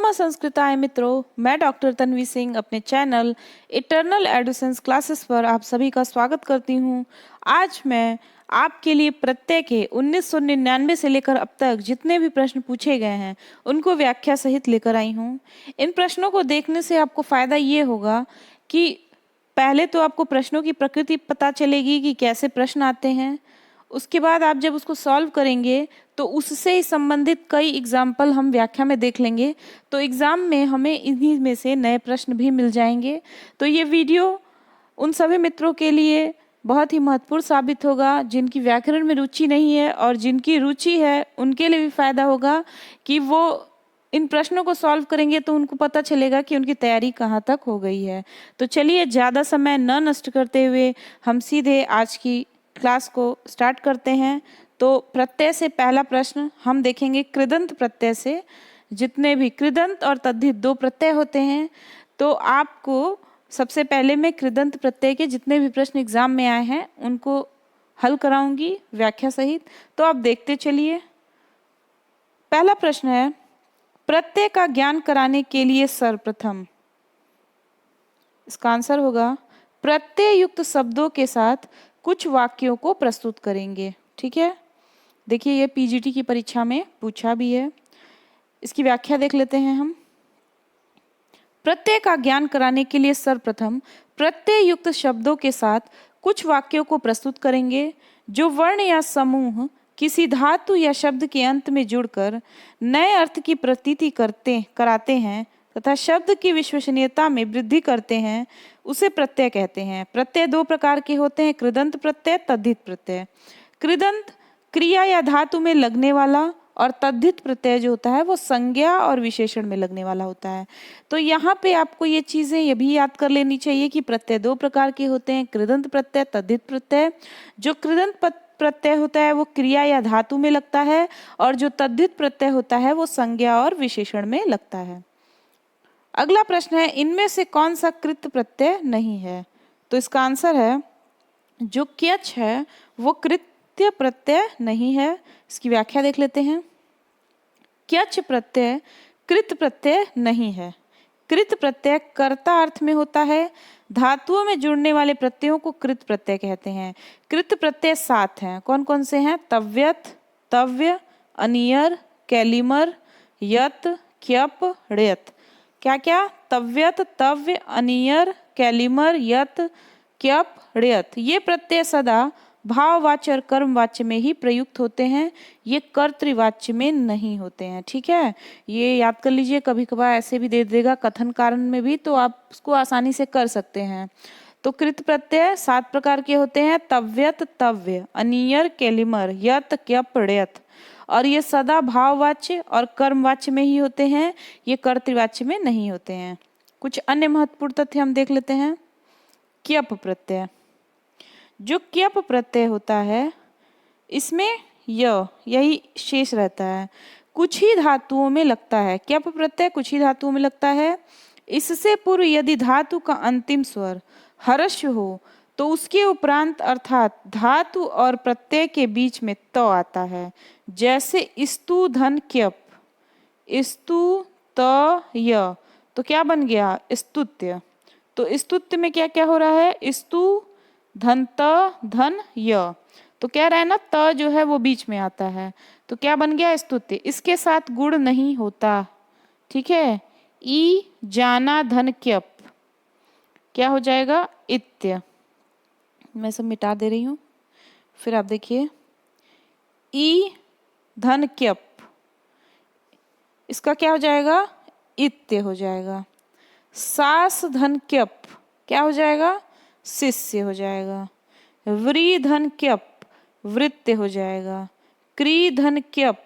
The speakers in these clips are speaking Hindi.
नमः संस्कृताय मित्रों, मैं डॉक्टर तन्वी सिंह अपने चैनल इटर्नल एडुसेंस क्लासेस पर आप सभी का स्वागत करती हूं। आज मैं आपके लिए प्रत्यय के 1999 से लेकर अब तक जितने भी प्रश्न पूछे गए हैं उनको व्याख्या सहित लेकर आई हूं। इन प्रश्नों को देखने से आपको फायदा ये होगा कि पहले तो आपको प्रश्नों की प्रकृति पता चलेगी कि कैसे प्रश्न आते हैं। उसके बाद आप जब उसको सॉल्व करेंगे तो उससे ही संबंधित कई एग्जाम्पल हम व्याख्या में देख लेंगे, तो एग्ज़ाम में हमें इन्हीं में से नए प्रश्न भी मिल जाएंगे। तो ये वीडियो उन सभी मित्रों के लिए बहुत ही महत्वपूर्ण साबित होगा जिनकी व्याकरण में रुचि नहीं है, और जिनकी रुचि है उनके लिए भी फायदा होगा कि वो इन प्रश्नों को सॉल्व करेंगे तो उनको पता चलेगा कि उनकी तैयारी कहाँ तक हो गई है। तो चलिए ज़्यादा समय न नष्ट करते हुए हम सीधे आज की क्लास को स्टार्ट करते हैं। तो प्रत्यय से पहला प्रश्न हम देखेंगे कृदंत प्रत्यय से। जितने भी कृदंत और तद्धित दो प्रत्यय होते हैं, तो आपको सबसे पहले मैं कृदंत प्रत्यय के जितने भी प्रश्न एग्जाम में आए हैं उनको हल कराऊंगी व्याख्या सहित। तो आप देखते चलिए। पहला प्रश्न है, प्रत्यय का ज्ञान कराने के लिए सर्वप्रथम। इसका आंसर होगा प्रत्यय युक्त शब्दों के साथ कुछ वाक्यों को प्रस्तुत करेंगे। ठीक है, देखिए ये पीजीटी की परीक्षा में पूछा भी है। इसकी व्याख्या देख लेते हैं हम। प्रत्यय का ज्ञान कराने के लिए सर्वप्रथम प्रत्यय युक्त शब्दों के साथ कुछ वाक्यों को प्रस्तुत करेंगे जो वर्ण या समूह किसी धातु या शब्द के अंत में जुड़कर नए अर्थ की प्रतीति कराते हैं तथा शब्द की विश्वसनीयता में वृद्धि करते हैं, उसे प्रत्यय कहते हैं। प्रत्यय दो प्रकार के होते हैं, कृदंत प्रत्यय, तद्धित प्रत्यय। कृदंत क्रिया या धातु में लगने वाला, और तद्धित प्रत्यय जो होता है वो संज्ञा और विशेषण में लगने वाला होता है। तो यहाँ पे आपको ये चीजें ये भी याद कर लेनी चाहिए कि प्रत्यय दो प्रकार के होते हैं, कृदंत प्रत्यय, तद्धित प्रत्यय। जो कृदंत प्रत्यय होता है वो क्रिया या धातु में लगता है, और जो तद्धित प्रत्यय होता है वो संज्ञा और विशेषण में लगता है। अगला प्रश्न है, इनमें से कौन सा कृत प्रत्यय नहीं है? तो इसका आंसर है जो क्यच है वो कृत्य प्रत्यय नहीं है। इसकी व्याख्या देख लेते हैं। क्यच प्रत्यय कृत प्रत्यय नहीं है। कृत प्रत्यय कर्ता अर्थ में होता है। धातुओं में जुड़ने वाले प्रत्ययों को कृत प्रत्यय कहते हैं। कृत प्रत्यय 7 हैं। कौन कौन से हैं? तव्यत, तव्य, अनियर, कैलिमर, यत, क्यप, ण्यत। क्या क्या? तव्यत, तव्य, अनियर, कैलिमर, यत, क्यप, ण्यत। ये प्रत्यय सदा भाववाच्य और कर्मवाच्य में ही प्रयुक्त होते हैं, ये कर्तृवाच्य में नहीं होते हैं। ठीक है, ये याद कर लीजिए। कभी कभार ऐसे भी दे देगा कथन कारण में भी, तो आप उसको आसानी से कर सकते हैं। तो कृत प्रत्यय 7 प्रकार के होते हैं, तव्यत, तव्य, अनियर, कैलिमर, यत, क्यप, ण्यत। और ये सदा भाववाच्य और कर्मवाच्य में ही होते हैं, ये कर्तृवाच्य में नहीं होते हैं। कुछ अन्य महत्वपूर्ण तथ्य हम देख लेते हैं। क्यप प्रत्यय, जो क्यप प्रत्यय होता है इसमें यही शेष रहता है, कुछ ही धातुओं में लगता है। क्यप प्रत्यय कुछ ही धातुओं में लगता है। इससे पूर्व यदि धातु का अंतिम स्वर हर्ष हो तो उसके उपरांत अर्थात धातु और प्रत्यय के बीच में त आता है। जैसे स्तु धन क्यप, स्तु त य, तो क्या बन गया? स्तुत्य। तो स्तुत्य में क्या क्या हो रहा है? स्तु धन त धन य, तो क्या रहा है ना, त जो है वो बीच में आता है, तो क्या बन गया? स्तुत्य। इसके साथ गुण नहीं होता। ठीक है, ई जाना धन क्यप, क्या हो जाएगा? इत्य। मैं सब मिटा दे रही हूं, फिर आप देखिए। ई धन क्यप, इसका क्या हो जाएगा? इत्य हो जाएगा। सास धन क्यप, क्या हो जाएगा? शिष्य हो जाएगा। व्री धन क्यप, वृत्य हो जाएगा। क्री धन क्यप,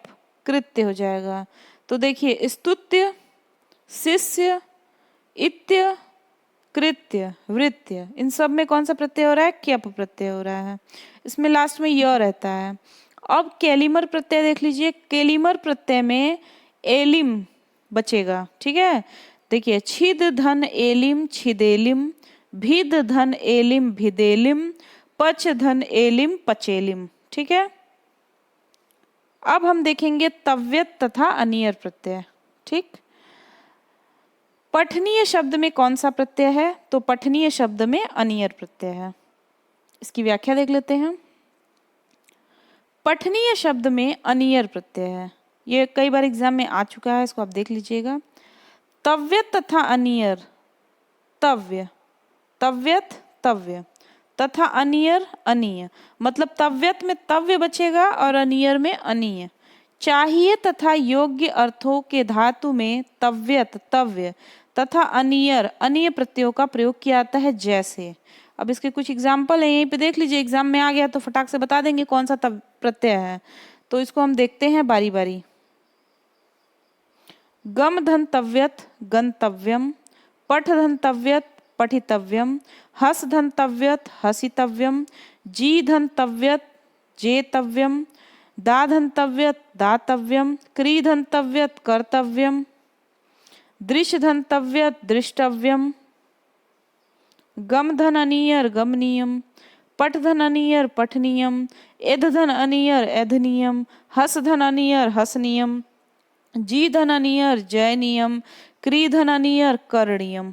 कृत्य हो जाएगा। तो देखिए, स्तुत्य, शिष्य, इत्य, कृत्य, वृत्य, इन सब में कौन सा प्रत्यय हो रहा है? क्यप प्रत्यय हो रहा है। इसमें लास्ट में य रहता है। अब कैलिमर प्रत्यय देख लीजिए। कैलिमर प्रत्यय में एलिम बचेगा। ठीक है, देखिए, छिद धन एलिम छिदेलिम, भिद धन एलिम भिदेलिम, पच धन एलिम पचेलिम। ठीक है, अब हम देखेंगे तव्यत तथा अनियर प्रत्यय। ठीक, पठनीय शब्द में कौन सा प्रत्यय है? तो पठनीय शब्द में अनियर प्रत्यय है। इसकी व्याख्या देख लेते हैं। पठनीय शब्द में अनियर प्रत्यय है, ये कई बार एग्जाम में आ चुका है, इसको आप देख लीजिएगा। तव्यत तथा अनियर, तव्य, तव्यत तव्य तथा अनियर अनीय, मतलब तव्यत में तव्य बचेगा और अनियर में अनीय। चाहिए तथा योग्य अर्थों के धातु में तव्यत तव्य तथा अनियर अनीय प्रत्ययों का प्रयोग किया जाता है। जैसे अब इसके कुछ एग्जाम्पल है, यहीं पे देख लीजिए, एग्जाम में आ गया तो फटाक से बता देंगे कौन सा प्रत्यय है। तो इसको हम देखते हैं बारी बारी। गम धन तव्यत गंतव्यम, पठ धन तव्यत पठितव्यम, हस धन तव्यत हसितव्यम, जी धन तव्यत जेतव्यम, दा धन तव्यत दातव्यम, क्री धन तव्यत कर्तव्यम, दृश्य धन तव्यत दृष्टव्यम, गम धन अनियर गमनीयम, पठ धन अनियर पठनीयम, एध धन अनियर एधनीयम, हस धन अनियर हसनीयम, जी धन अनियर जयनीयम, क्री धन अनियर करणीयम।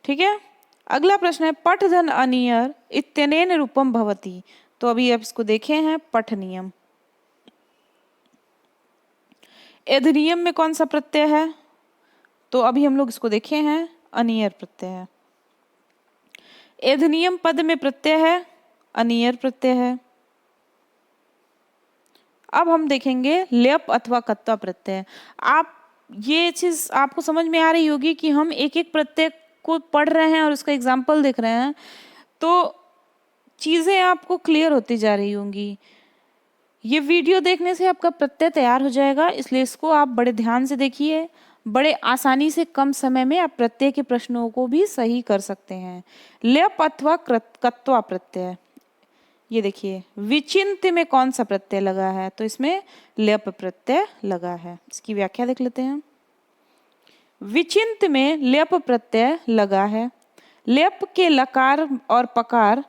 ठीक है, अगला प्रश्न है पठ धन अनियर इत्यनेन रूपम भवति। तो अभी आप इसको देखे हैं, पठनीयम। एधनीयम में कौन सा प्रत्यय है? तो अभी हम लोग इसको देखे हैं, अनियर प्रत्यय है। एधनीयम पद में प्रत्यय है, अनियर प्रत्यय है। अब हम देखेंगे ल्यप अथवा कत्वा प्रत्यय। आप ये चीज आपको समझ में आ रही होगी कि हम एक एक प्रत्यय को पढ़ रहे हैं और उसका एग्जाम्पल देख रहे हैं, तो चीजें आपको क्लियर होती जा रही होंगी। ये वीडियो देखने से आपका प्रत्यय तैयार हो जाएगा, इसलिए इसको आप बड़े ध्यान से देखिए। बड़े आसानी से कम समय में आप प्रत्यय के प्रश्नों को भी सही कर सकते हैं। ल्यप अथवा कत्वा प्रत्यय, ये देखिए विचिन्त्य में कौन सा प्रत्यय लगा है? तो इसमें ल्यप प्रत्यय लगा है। इसकी व्याख्या देख लेते हैं। विचिन्त्य में ल्यप प्रत्यय लगा है। ल्यप के लकार और पकार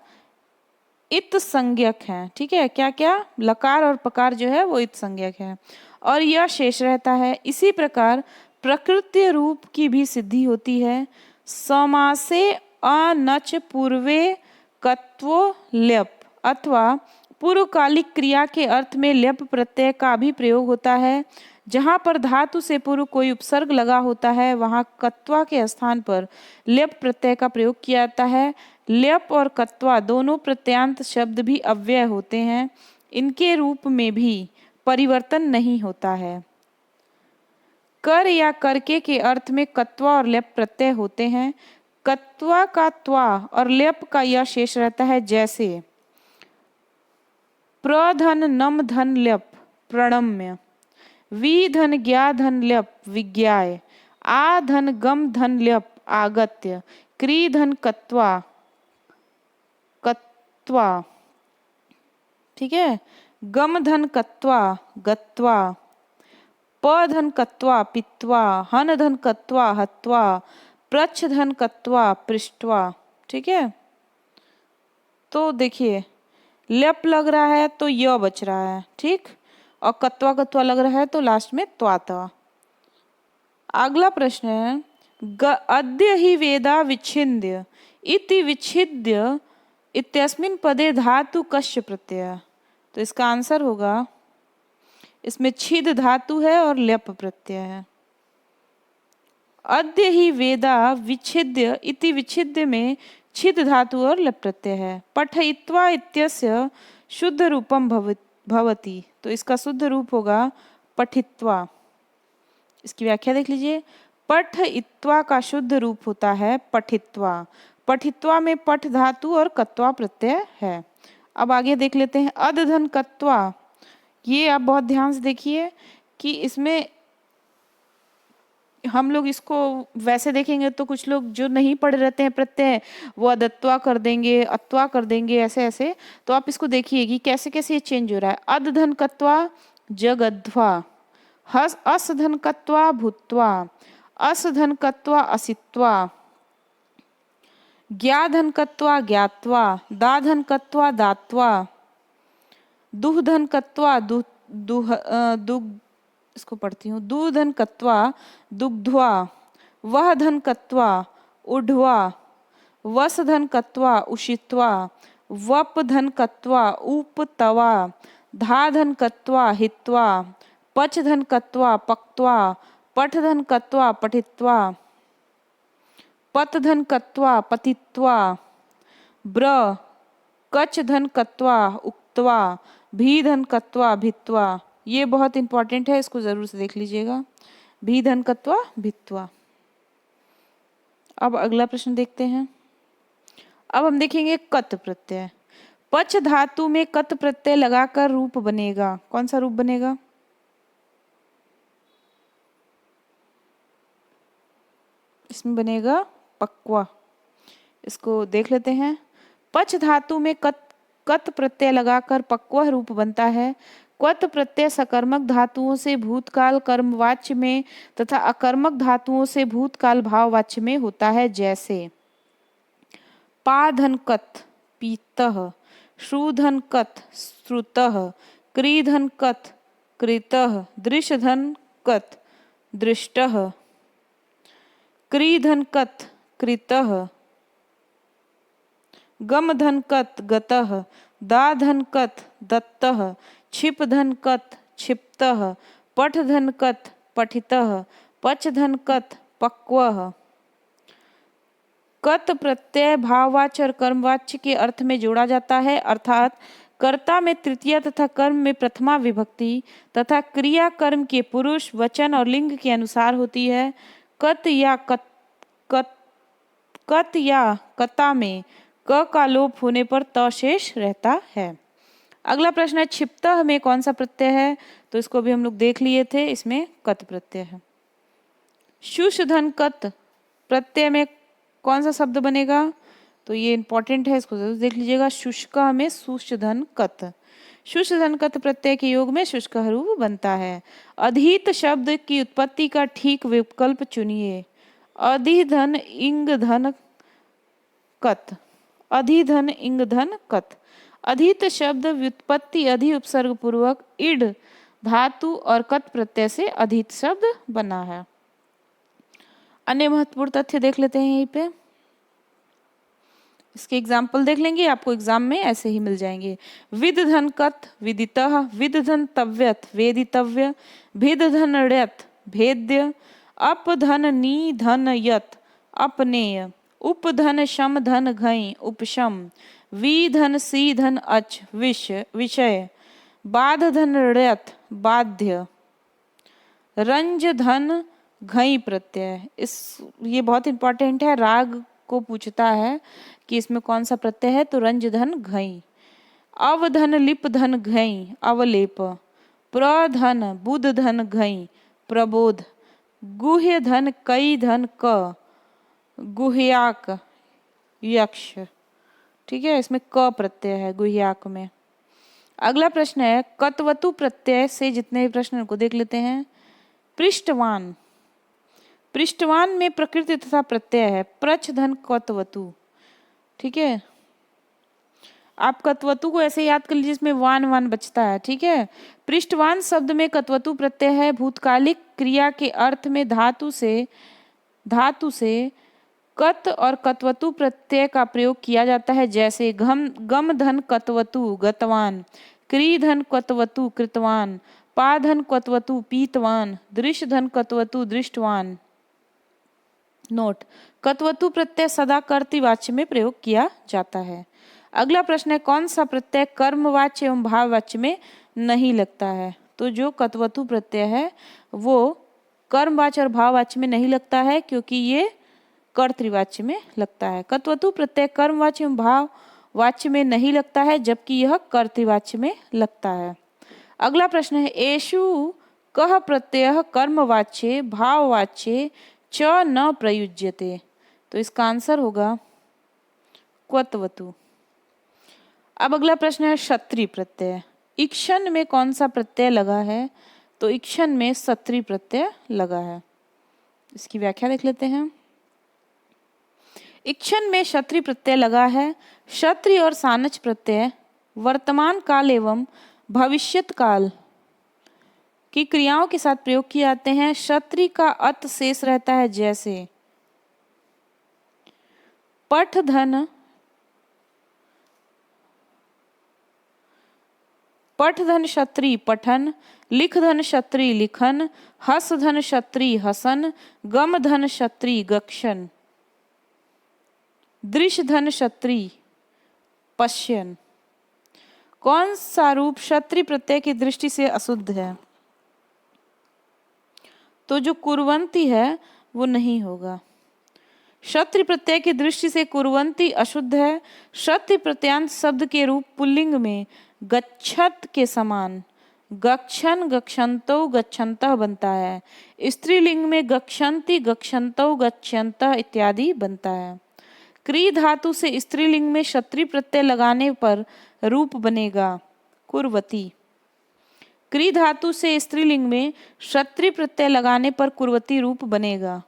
इत संज्ञक हैं। ठीक है, क्या क्या? लकार और पकार जो है वो इत संज्ञक है और यह शेष रहता है। इसी प्रकार प्रकृति रूप की भी सिद्धि होती है। समासे अनच पूर्वे कत्वो ल्यप अथवा पूर्वकालिक क्रिया के अर्थ में ल्यप प्रत्यय का भी प्रयोग होता है। जहाँ पर धातु से पूर्व कोई उपसर्ग लगा होता है वहाँ कत्वा के स्थान पर ल्यप प्रत्यय का प्रयोग किया जाता है। ल्यप और कत्वा दोनों प्रत्ययांत शब्द भी अव्यय होते हैं, इनके रूप में भी परिवर्तन नहीं होता है। कर या करके के अर्थ में कत्वा और ल्यप प्रत्यय होते हैं। कत्वा का त्वा और ल्यप का यह शेष रहता है। जैसे प्रधन नम धन ल्यप प्रणम्य, वी धन ज्ञा धन ल्यप विज्ञाय, आ धन गम धन ल्यप आगत्य, क्री धन कत्वा कत्वा। ठीक है, गम धन कत्वा गत्वा, प धन कत्वा पित्वा, हन धन कत्वा हत्वा, प्रच्छ धन कत्वा पृष्ठवा। ठीक है, तो देखिए ल्यप लग रहा है तो य बच रहा है, ठीक, और कत्वा कत्वा लग रहा है तो लास्ट में त्वाता। अगला प्रश्न है अद्य ही वेदा विच्छिद्य इति विच्छिद्य इत्यस्मिन् पदे धातु कस्य प्रत्यय। तो इसका आंसर होगा, इसमें छिद धातु है और ल्यप प्रत्यय है। अद्य ही वेदा विच्छिद्य इति विच्छिद्य में छिद धातु और ल्यप प्रत्यय है। पठयित्वा इत्यस्य शुद्ध रूपम भवति। तो इसका शुद्ध रूप होगा पठित्वा। इसकी व्याख्या देख लीजिए। पठयित्वा का शुद्ध रूप होता है पठित्वा। पठित्वा में पठ धातु और कत्वा प्रत्यय है। अब आगे देख लेते हैं अद धन कत्वा। ये आप बहुत ध्यान से देखिए कि इसमें हम लोग इसको वैसे देखेंगे तो कुछ लोग जो नहीं पढ़ रहते हैं प्रत्यय वो अदत्वा कर देंगे, अत्वा कर देंगे, ऐसे ऐसे। तो आप इसको देखिए कि कैसे कैसे ये चेंज हो रहा है। अद धन कत्वा जगध्वा, हस अस धन कत्वा भूत्वा, अस धन कत्वा असित्वा, ज्ञा धन कत्वा ज्ञात्वा, दा धन कत्वा दात्वा, दुह धन कत्वा दुह इसको पढ़ती हूँ, दूधन कत्वा दुग्ध्वा, वह धन कत्वा उढ्वा, वस धन कत्वा उषित्वा, वप धन कत्वा उपतवा, धा धन कत्वा हित्वा, पच धन कत्वा पक्त्वा, पठ धन कत्वा पठित्वा, पत धन कत्वा पतित्वा, ब्र कच धन कत्वा उक्त्वा, भी धन कत्वा भित्वा। ये बहुत इंपॉर्टेंट है, इसको जरूर से देख लीजिएगा। भी धन कत्वा भित्वा। अब अगला प्रश्न देखते हैं। अब हम देखेंगे कत प्रत्यय। पच धातु में कत प्रत्यय लगाकर रूप बनेगा। कौन सा रूप बनेगा? इसमें बनेगा पक्वा। इसको देख लेते हैं। पच धातु में कत प्रत्यय लगाकर पक्वा रूप बनता है। क्वत प्रत्यय सकर्मक धातुओं से भूतकाल कर्मवाच्य में तथा अकर्मक धातुओं से भूतकाल भाववाच्य में होता है। जैसे पाधन कत पीतः, श्रुधन कत श्रुतः, क्रीधन कत कृतः, दृशधन कत दृष्टः, क्रीधन कत कृतः, गमधन कत गतः, दाधन कत दत्तः, छिपधन कत क्षिप्तः, पठधन कत पठितः, पचधन कत पक्वः। कत प्रत्यय भाववाच्य और कर्मवाच्य के अर्थ में जोड़ा जाता है, अर्थात कर्ता में तृतीया तथा कर्म में प्रथमा विभक्ति तथा क्रिया कर्म के पुरुष वचन और लिंग के अनुसार होती है। कत या कता में क का लोप होने पर त शेष रहता है। अगला प्रश्न है क्षिप्तः में कौन सा प्रत्यय है? तो इसको भी हम लोग देख लिए थे, इसमें कत प्रत्यय है। शुषधन कत प्रत्यय में कौन सा शब्द बनेगा? तो ये इंपॉर्टेंट है, इसको जरूर देख लीजिएगा। शुष्का में शुषधन कत। शुषधन कत प्रत्यय के योग में शुष्क रूप बनता है। अधित शब्द की उत्पत्ति का ठीक विकल्प चुनिए। अधिधन इंगधन कत, अधिधन इंगधन कत। अधित शब्द व्युत्पत्ति अधि उपसर्ग पूर्वक इड धातु और कत प्रत्यय से अधित शब्द बना है। अन्य महत्वपूर्ण तथ्य देख लेते हैं यहीं पे। इसके एग्जाम्पल देख लेंगे, आपको एग्जाम में ऐसे ही मिल जाएंगे। विद धन कत विदितः, विद धन तव्यत वेदितव्य, भिद धन ण्यत भेद्य, अप धन नी धन यत अपनेय, उप धन शम धन घई उपशम, वी धन सी धन अच विषय, बाध धन ण्यत बाध्य, रंज धन घई प्रत्यय। ये बहुत इंपॉर्टेंट है, राग को पूछता है कि इसमें कौन सा प्रत्यय है, तो रंज धन घई। अवधन लिप धन घई अवलेप, प्रधन बुध धन घई प्रबोध, गुह्य धन कई धन क गुह्याक यक्ष। ठीक है, इसमें क प्रत्यय है गुह्याक में। अगला प्रश्न है कतवतु प्रत्यय से जितने भी प्रश्न को देख लेते हैं। पृष्ठवान, पृष्ठवान में प्रकृति तथा प्रत्यय है प्रच धन कतवतु। ठीक है, आप कतवतु को ऐसे याद कर लीजिए, इसमें वान वान बचता है। ठीक है, पृष्ठवान शब्द में कतवतु प्रत्यय है। भूतकालिक क्रिया के अर्थ में धातु से कत और कतवतु प्रत्यय का प्रयोग किया जाता है। जैसे गम धन कतवतु गतवान, क्री धन कतवतु कृतवान, पा धन कतवतु पीतवान, दृश धन कतवतु दृष्टवान। नोट, कतवतु प्रत्यय सदा कर्तृवाच्य में प्रयोग किया जाता है। अगला प्रश्न है कौन सा प्रत्यय कर्मवाच्य एवं भाववाच्य में नहीं लगता है? तो जो कतवतु प्रत्यय है वो कर्मवाच्य और भाववाच्य में नहीं लगता है, क्योंकि ये कर्तृवाच्य में लगता है। कतवतु प्रत्यय कर्मवाच्य एवं भाववाच्य में नहीं लगता है, जबकि यह कर्तृवाच्य में लगता है। अगला प्रश्न है एषु कः प्रत्यय कर्मवाच्ये भाववाच्ये च न प्रयुज्यते? तो इसका आंसर होगा क्वतवतु। अब अगला प्रश्न है क्षत्रि प्रत्यय। इक्षण में कौन सा प्रत्यय लगा है? तो इक्षण में क्षत्रि प्रत्यय लगा है। इसकी व्याख्या देख लेते हैं। इक्षण में क्षत्रि प्रत्यय लगा है। क्षत्रि और सानच प्रत्यय वर्तमान काल एवं भविष्यत काल की क्रियाओं के साथ प्रयोग किए जाते हैं। क्षत्रि का अत शेष रहता है। जैसे पठधन पठधन क्षत्री पठन, लिखधन क्षत्री लिखन, हसधन क्षत्री हसन, गमधन क्षत्री गक्षन, दृशधन क्षत्री पश्यन। कौन सा रूप क्षत्री प्रत्यय की दृष्टि से अशुद्ध है? तो जो कुर्वंती है वो नहीं होगा। क्षत्रि प्रत्यय की दृष्टि से कुर्वंती अशुद्ध है। क्षत्रि प्रत्यांत शब्द के रूप पुल्लिंग में गच्छत के समान गक्षन गक्षंतो गच्छन्तः बनता है। स्त्रीलिंग में गक्षन्ति गक्षंतो गच्छन्तः इत्यादि बनता है। क्री धातु से स्त्रीलिंग में क्षत्रि प्रत्यय लगाने पर रूप बनेगा कुर्वती। क्री धातु से स्त्रीलिंग में क्षत्रि प्रत्यय लगाने पर कुर्वती रूप बनेगा।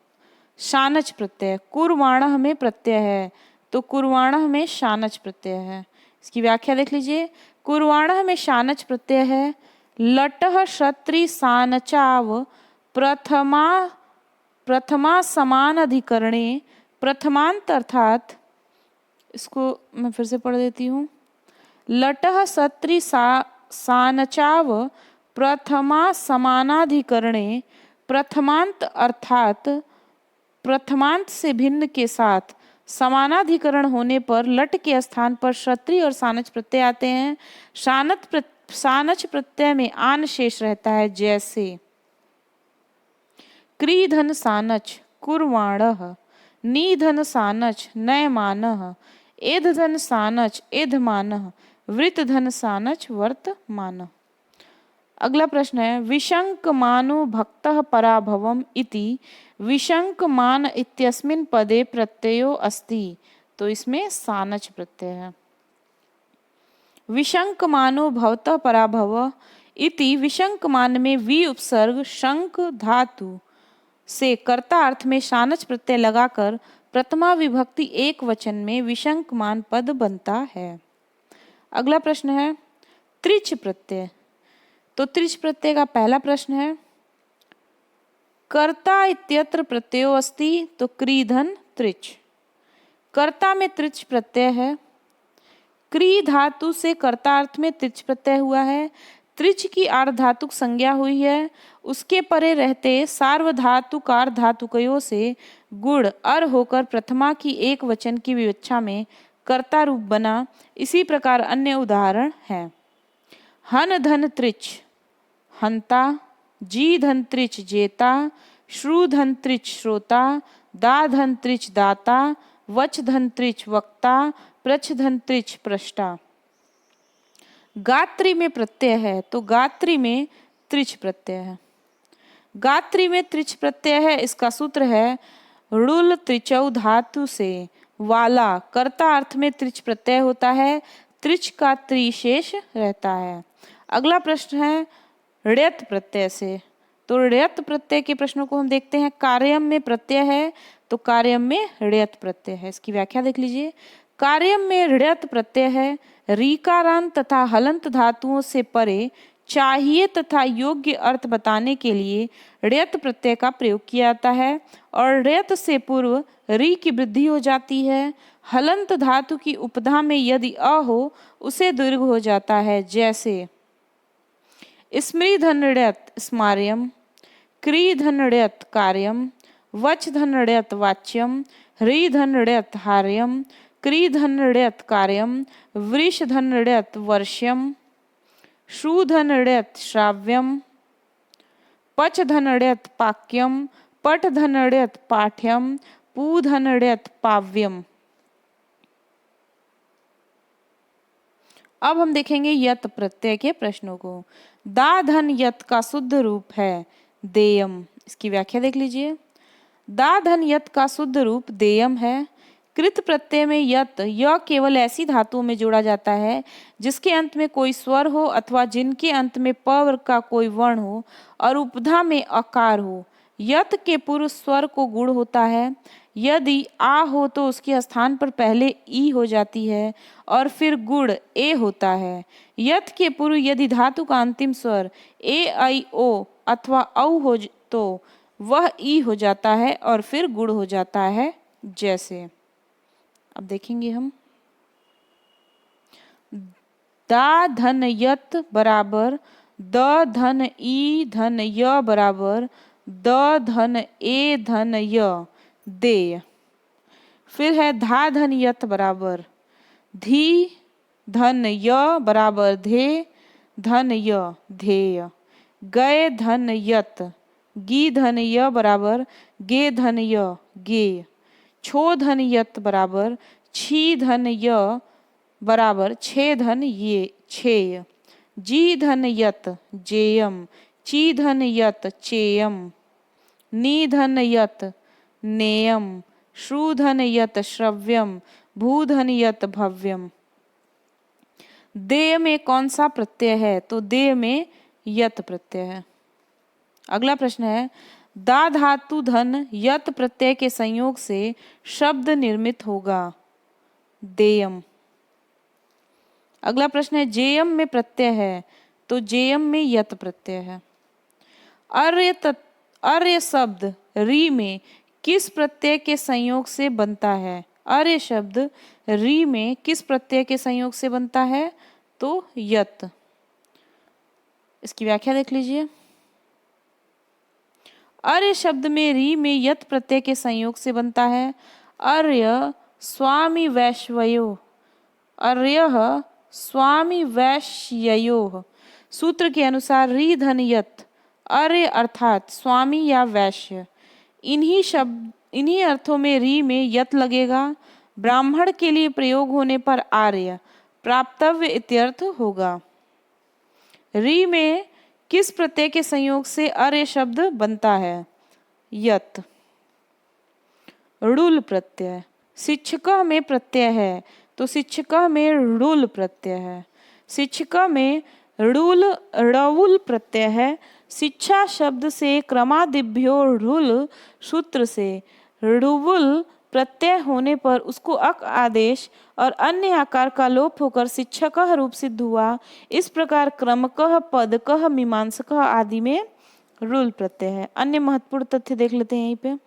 शानच प्रत्यय कुर्वाणः में प्रत्यय है तो कुर्वाणः में शानच प्रत्यय है। इसकी व्याख्या देख लीजिए। कुर्वाणः में शानच प्रत्यय है। लटः क्षत्रि सानचाव प्रथमा समान अधिकरणे प्रथमांत अर्थात, इसको मैं फिर से पढ़ देती हूँ। लटः क्षत्रि सानचाव प्रथमा समानाधिकरणे प्रथमांत अर्थात प्रथमांत से भिन्न के साथ समानाधिकरण होने पर लट के स्थान पर क्षत्रि और सानच प्रत्यय आते हैं। सानच प्रत्यय में आन शेष रहता है, जैसे क्रीधन सानच कुर्वाणः, नीधन सानच नयमानः, एधधन सानच एधमानः, वृतधन सानच वर्तमानः। अगला प्रश्न है विशंकमानो भक्तः पराभवम् इति विशंकमान इत्यस्मिन् पदे प्रत्ययो अस्ति। तो इसमें सानच प्रत्यय है। विशंकमानो भवतः पराभव इति विशंकमान में वी उपसर्ग शंक धातु से कर्ता अर्थ में शानच प्रत्यय लगाकर प्रथमा विभक्ति एक वचन में विशंकमान पद बनता है। अगला प्रश्न है त्रिच प्रत्यय। तो त्रिच प्रत्यय का पहला प्रश्न है कर्ता इत्यत्र प्रत्ययो अस्ति। तो क्रीधन त्रिच, कर्ता में त्रिच प्रत्यय है। क्री धातु से कर्ता अर्थ में त्रिच प्रत्यय हुआ है। त्रिच की आर्धातुक संज्ञा हुई है। उसके परे रहते सार्वधातुकार धातुकयों से गुण अर होकर प्रथमा की एक वचन की विवक्षा में कर्ता रूप बना। इसी प्रकार अन्य उदाहरण हैं। हन धन त्रिच हंता, जी धन त्रिच जेता, श्रु धन त्रिच श्रोता, दा धन त्रिच दाता, वच धन त्रिच वक्ता, प्रच धन त्रिच प्रष्टा। गात्री में प्रत्यय है तो गात्री में त्रिच प्रत्यय है। गात्री में त्रिच प्रत्यय है, इसका सूत्र है ऋल त्रिचौ धातु से वाला कर्ता अर्थ में त्रिच प्रत्यय होता है। त्रिच का त्रिशेष रहता है। अगला प्रश्न है ऋयत प्रत्यय से। तो ऋयत प्रत्यय के प्रश्नों को हम देखते हैं। कार्यम में प्रत्यय है तो कार्यम में ऋयत प्रत्यय है। इसकी व्याख्या देख लीजिए। कार्यम में ऋयत प्रत्यय है। रीकारांत तथा हलंत धातुओं से परे चाहिए तथा योग्य अर्थ बताने के लिए ऋयत प्रत्यय का प्रयोग किया जाता है और ऋयत से पूर्व री की वृद्धि हो जाती है। हलंत धातु की उपधा में यदि अ हो उसे दीर्घ हो जाता है, जैसे स्मृ धन ऋयत स्मार्यम, क्री धन ऋयत कार्यम, वच धन ऋयत वाच्यम, ह्री धन ऋयत हार्यम, क्री धन ऋयत कार्यम, वृष धन ऋयत वर्ष्यम, शु धन ऋयत श्राव्यम, पच धन ऋयत पाक्यम, पट धन ऋयत पाठ्यम, पू धन ऋयत पाव्यम। अब हम देखेंगे यत प्रत्यय के प्रश्नों को। दा धन यत का शुद्ध रूप है देयम। इसकी व्याख्या देख लीजिए। दा धन यत का शुद्ध रूप देयम है। कृत प्रत्यय में यत यह केवल ऐसी धातुओं में जोड़ा जाता है जिसके अंत में कोई स्वर हो अथवा जिनके अंत में प वर्ग का कोई वर्ण हो और उपधा में अकार हो। यत के पूर्व स्वर को गुण होता है। यदि आ हो तो उसके स्थान पर पहले ई हो जाती है और फिर गुण ए होता है। यत के पूर्व यदि धातु का अंतिम स्वर ए आई ओ अथवा औ हो तो वह ई हो जाता है और फिर गुण हो जाता है, जैसे अब देखेंगे हम। दा धन यत बराबर द धन ई धन य बराबर द धन ए धन य देय। फिर है धा धन यत बराबर धी धन य बराबर धे धन य धेय। गए धन यत गी धन य बराबर गे धन य गेय। छो धन यत बराबर छी धन य बराबर छे धन ये छेय। जी धन यत जेयम ची धन यत चेयम। नी धन यत नेयम श्रु धन यत श्रव्यम भू धन यत भव्यम। देय में कौन सा प्रत्यय है? तो देय में यत प्रत्यय है। अगला प्रश्न है दा धातु धन यत प्रत्यय के संयोग से शब्द निर्मित होगा। देयम। अगला प्रश्न है जेयम में प्रत्यय है तो जेयम में यत प्रत्यय है। अर्य शब्द री में किस प्रत्यय के संयोग से बनता है? अर्य शब्द री में किस प्रत्यय के संयोग से बनता है? तो यत। इसकी व्याख्या देख लीजिए। अर्य शब्द में री में यत प्रत्यय के संयोग से बनता है। अर्य स्वामी वैश्वयो अर्यः स्वामी वैश्ययोः। सूत्र के अनुसार री धन यत अर्य अर्थात स्वामी या वैश्य। इन्हीं अर्थों में री में यत लगेगा। ब्राह्मण के लिए प्रयोग होने पर आर्य प्राप्तव्य इत्यर्थ होगा। री में किस प्रत्यय के संयोग से अर्य शब्द बनता है? यत। ऋल प्रत्यय। शिक्षक में प्रत्यय है तो शिक्षक में ऋल प्रत्यय है। शिक्षक में ऋल प्रत्यय है। शिक्षा शब्द से क्रमादिभ्यो ऋल सूत्र से ऋवुल प्रत्यय होने पर उसको अक आदेश और अन्य आकार का लोप होकर शिक्षक रूप सिद्ध हुआ। इस प्रकार क्रमकः पदकः मीमांसकः आदि में ऋल प्रत्यय है। अन्य महत्वपूर्ण तथ्य देख लेते हैं यहीं पे।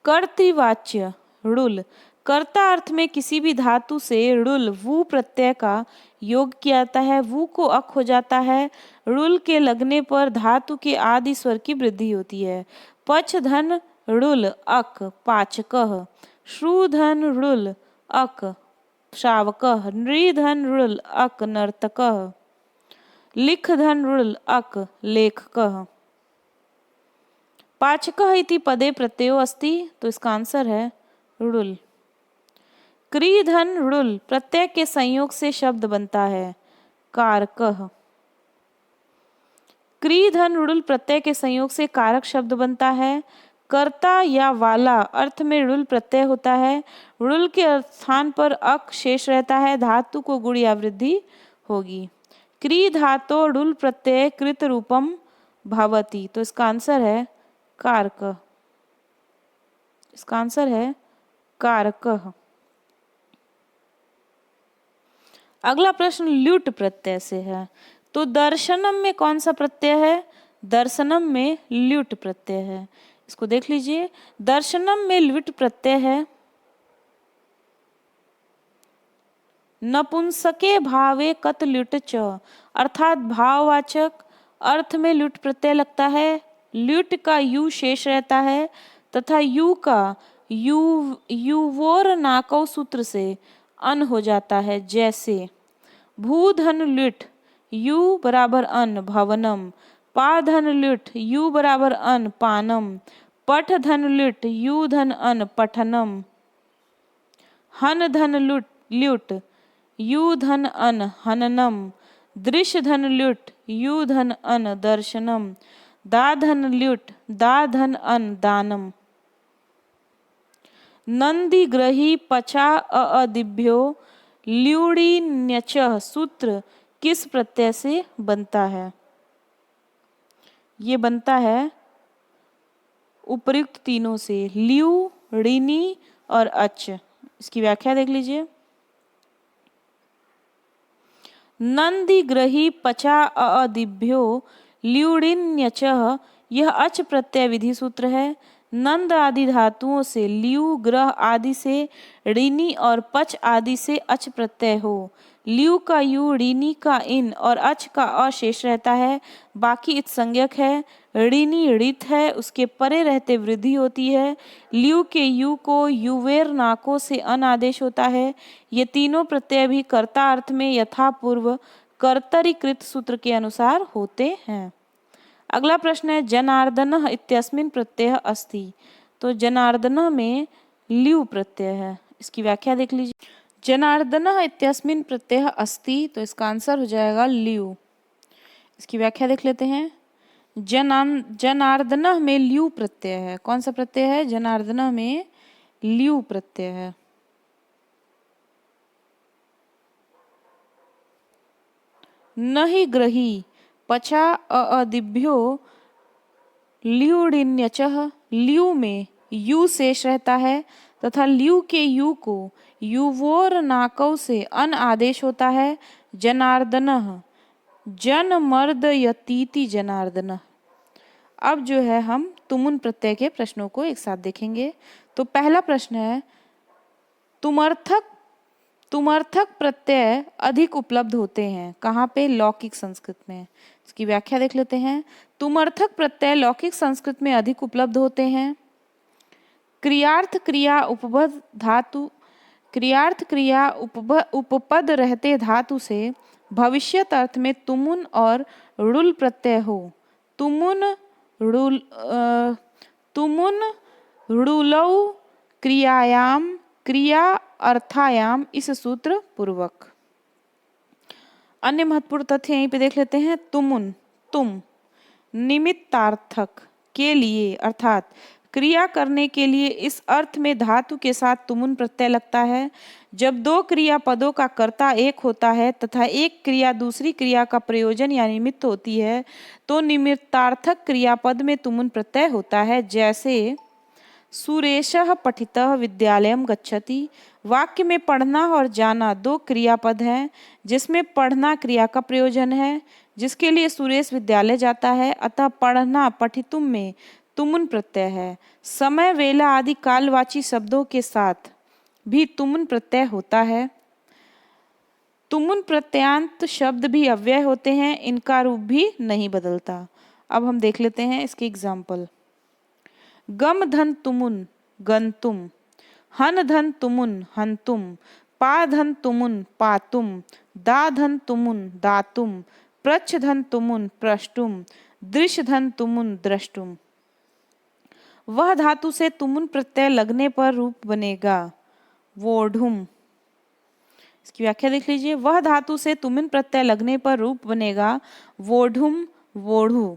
कर्तृवाच्य ऋल। कर्ता अर्थ में किसी भी धातु से ऋल वु प्रत्यय का योग किया जाता है। वु को अक हो जाता है। ऋल के लगने पर धातु के आदि स्वर की वृद्धि होती है। पच धन ऋल अक पाचकः। श्रु धन ऋल अक श्रावकः। नृ धन ऋल अक नर्तकः। लिख धन ऋल अक लेखकः। पाचकः इति पदे प्रत्ययो अस्ति तो इसका आंसर है ऋल। क्री धन ऋल प्रत्यय के संयोग से शब्द बनता है कारकः। क्री धन ऋल प्रत्यय के संयोग से कारक शब्द बनता है। कर्ता या वाला अर्थ में ऋल प्रत्यय होता है। ऋल के स्थान पर अक शेष रहता है। धातु को गुण या वृद्धि होगी। क्री धातो ऋल प्रत्यय कृत रूपम भवति तो इसका आंसर है कारक। इसका आंसर है कारकः। अगला प्रश्न ल्युट प्रत्यय से है तो दर्शनम में कौन सा प्रत्यय है? दर्शनम में ल्युट प्रत्यय है। इसको देख लीजिए। दर्शनम में ल्युट प्रत्यय है। नपुंसके भावे कत ल्युट च अर्थात भाववाचक अर्थ में ल्युट प्रत्यय लगता है। ल्युट का यू शेष रहता है तथा यू का युवोर नाकौ सूत्र से अन हो जाता है। जैसे भू धन ल्युट यू बराबर अन भवनम। पा धन ल्युट यू बराबर अन पानम। पठ धन ल्युट यू धन अन पठनम। हन धन ल्युट यू धन अन हननम। दृश्य धन ल्युट यू धन अन दर्शनम। दा धन ल्युट दा धन अन दानम। नंदी ग्रही पचा अदिभ्यो ल्युड़ी न्यचः सूत्र किस प्रत्यय से बनता है? ये बनता है उपर्युक्त तीनों से ल्यू ऋणी और अच। इसकी व्याख्या देख लीजिए। नंदी ग्रही पचा अदिभ्यो ल्युड़िन्यचः यह अच प्रत्यय विधि सूत्र है। नंद आदि धातुओं से ल्यू, ग्रह आदि से ऋणी और पच आदि से अच प्रत्यय हो। ल्यू का यू, ऋणी का इन और अच का अ शेष रहता है, बाकी इत संज्ञक है। ऋणी ऋत है, उसके परे रहते वृद्धि होती है। ल्यू के यू को युवेर नाको से अन आदेश होता है। ये तीनों प्रत्यय भी कर्ता अर्थ में यथापूर्व कर्तरीकृत सूत्र के अनुसार होते हैं। अगला प्रश्न है जनार्दन इत्यस्मिन् प्रत्यय अस्ति। तो जनार्दन में ल्यू प्रत्यय है, इसकी व्याख्या देख लीजिए। जनार्दन इत्यस्मिन् प्रत्यय अस्ति, तो इसका आंसर हो जाएगा ल्यू। इसकी व्याख्या देख लेते हैं। जनार्दन में ल्यू प्रत्यय है। कौन सा प्रत्यय है? जनार्दन में ल्यू प्रत्यय है। न ही ग्रही पचा अदिभ्यो ल्यूडिन्यचः, ल्यू में यू शेष रहता है तथा ल्यू के यू को युवोर नाकौ से अन आदेश होता है। जनार्दनः जन मर्द यतीति जनार्दनः। अब जो है हम तुमुन प्रत्यय के प्रश्नों को एक साथ देखेंगे। तो पहला प्रश्न है तुमर्थक प्रत्यय अधिक उपलब्ध होते हैं कहाँ पे? लौकिक संस्कृत में। इसकी व्याख्या देख लेते हैं। तुमर्थक प्रत्यय लौकिक संस्कृत में अधिक उपलब्ध होते हैं। क्रियार्थ क्रिया उपपद धातु, क्रियार्थ क्रिया उपपद रहते धातु से भविष्यत अर्थ में तुमुन और ऋल प्रत्यय हो। तुमुन ऋलौ क्रियायाम क्रिया अर्थायाम इस सूत्र पूर्वक। अन्य महत्वपूर्ण तथ्य यहीं पे देख लेते हैं। तुमुन तुम, निमित्तार्थक के लिए अर्थात क्रिया करने के लिए इस अर्थ में धातु के साथ तुमुन प्रत्यय लगता है। जब दो क्रिया पदों का कर्ता एक होता है तथा एक क्रिया दूसरी क्रिया का प्रयोजन या निमित्त होती है तो निमित्तार्थक क्रियापद में तुमुन प्रत्यय होता है। जैसे सुरेशः पठितः विद्यालयं गच्छति। वाक्य में पढ़ना और जाना दो क्रियापद हैं जिसमें पढ़ना क्रिया का प्रयोजन है, जिसके लिए सुरेश विद्यालय जाता है, अतः पढ़ना पठितुम में तुमुन प्रत्यय है। समय, वेला आदि कालवाची शब्दों के साथ भी तुमुन प्रत्यय होता है। तुमुन प्रत्यांत शब्द भी अव्यय होते हैं, इनका रूप भी नहीं बदलता। अब हम देख लेते हैं इसके एग्जाम्पल। गम धन तुमुन गंतुम, हन धन तुमुन हंतुम, पा धन तुमुन पातुम, दा धन तुमुन दातुम, प्रच्छ धन तुमुन प्रष्टुम, दृश्य धन तुमुन द्रष्टुम। वह धातु से तुमुन प्रत्यय लगने पर रूप बनेगा वोढ़ुम। इसकी व्याख्या देख लीजिए। वह धातु से तुमुन प्रत्यय लगने पर रूप बनेगा वोढ़ुम वोढ़ु।